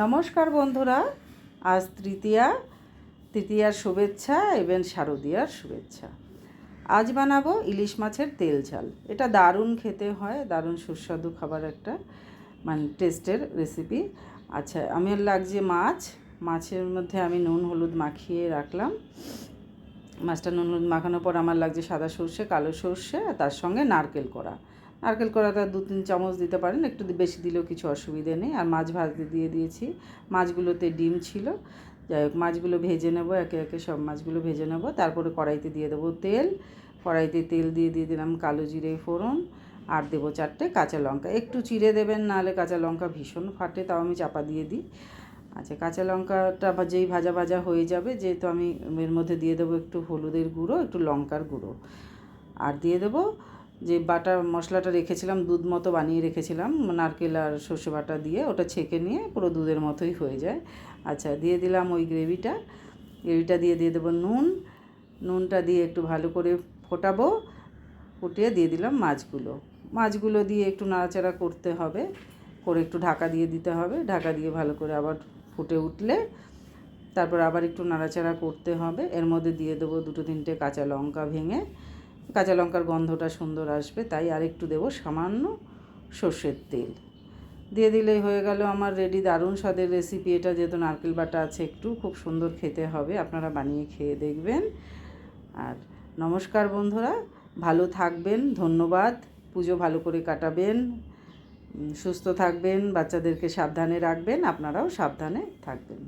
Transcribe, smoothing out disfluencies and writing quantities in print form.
নমস্কার বন্ধুরা, আজ তৃতীয়ার শুভেচ্ছা এবং শারদীয়ার শুভেচ্ছা। আজ বানাবো ইলিশ মাছের তেল ঝাল। এটা দারুণ খেতে হয়, দারুণ সুস্বাদু খাবার একটা টেস্টের রেসিপি। আচ্ছা, আমার লাগছে মাছের মধ্যে আমি নুন হলুদ মাখিয়ে রাখলাম। মাছটা নুন হলুদ মাখানোর পর আমার লাগছে সাদা সর্ষে, কালো সর্ষে, আর তার সঙ্গে নারকেল কড়াটা 2-3 চামচ দিতে পারেন, একটু বেশি দিলেও কিছু অসুবিধে নেই। আর মাছ ভাজতে দিয়ে দিয়েছি, মাছগুলোতে ডিম ছিল। যাই হোক, মাছগুলো ভেজে নেব, একে একে সব মাছগুলো ভেজে নেব। তারপরে কড়াইতে দিয়ে দেবো তেল। কড়াইতে তেল দিয়ে দিলাম কালো জিরে ফোড়ন, আর দেবো 4টে কাঁচা লঙ্কা। একটু চিড়ে দেবেন, নাহলে কাঁচা লঙ্কা ভীষণ ফাটে, তাও আমি চাপা দিয়ে দিই। আচ্ছা, কাঁচা লঙ্কাটা যেই ভাজা ভাজা হয়ে যাবে, যেহেতু আমি এর মধ্যে দিয়ে দেবো একটু হলুদের গুঁড়ো, একটু লঙ্কার গুঁড়ো, আর দিয়ে দেবো যে বাটা মশলাটা রেখেছিলাম, দুধ মতো বানিয়ে রেখেছিলাম নারকেল আর সর্ষে বাটা দিয়ে, ওটা ছেঁকে নিয়ে পুরো দুধের মতোই হয়ে যায়। আচ্ছা, দিয়ে দিলাম ওই গ্রেভিটা দিয়ে দেবো নুনটা দিয়ে একটু ভালো করে ফোটাবো। ফুটিয়ে দিয়ে দিলাম মাছগুলো দিয়ে একটু নাড়াচাড়া করতে হবে, করে একটু ঢাকা দিয়ে দিতে হবে। ঢাকা দিয়ে ভালো করে আবার ফুটে উঠলে তারপর আবার একটু নাড়াচাড়া করতে হবে। এর মধ্যে দিয়ে দেবো 2-3টে কাঁচা লঙ্কা ভেঙে, কাঁচা লঙ্কার গন্ধটা সুন্দর আসবে, তাই আর একটু দেবো সামান্য সর্ষের তেল। দিয়ে দিলেই হয়ে গেল আমার রেডি দারুণ স্বাদের রেসিপি। এটা যেহেতু নারকেল বাটা আছে, একটু খুব সুন্দর খেতে হবে, আপনারা বানিয়ে খেয়ে দেখবেন। আর নমস্কার বন্ধুরা, ভালো থাকবেন, ধন্যবাদ। পুজো ভালো করে কাটাবেন, সুস্থ থাকবেন, বাচ্চাদেরকে সাবধানে রাখবেন, আপনারাও সাবধানে থাকবেন।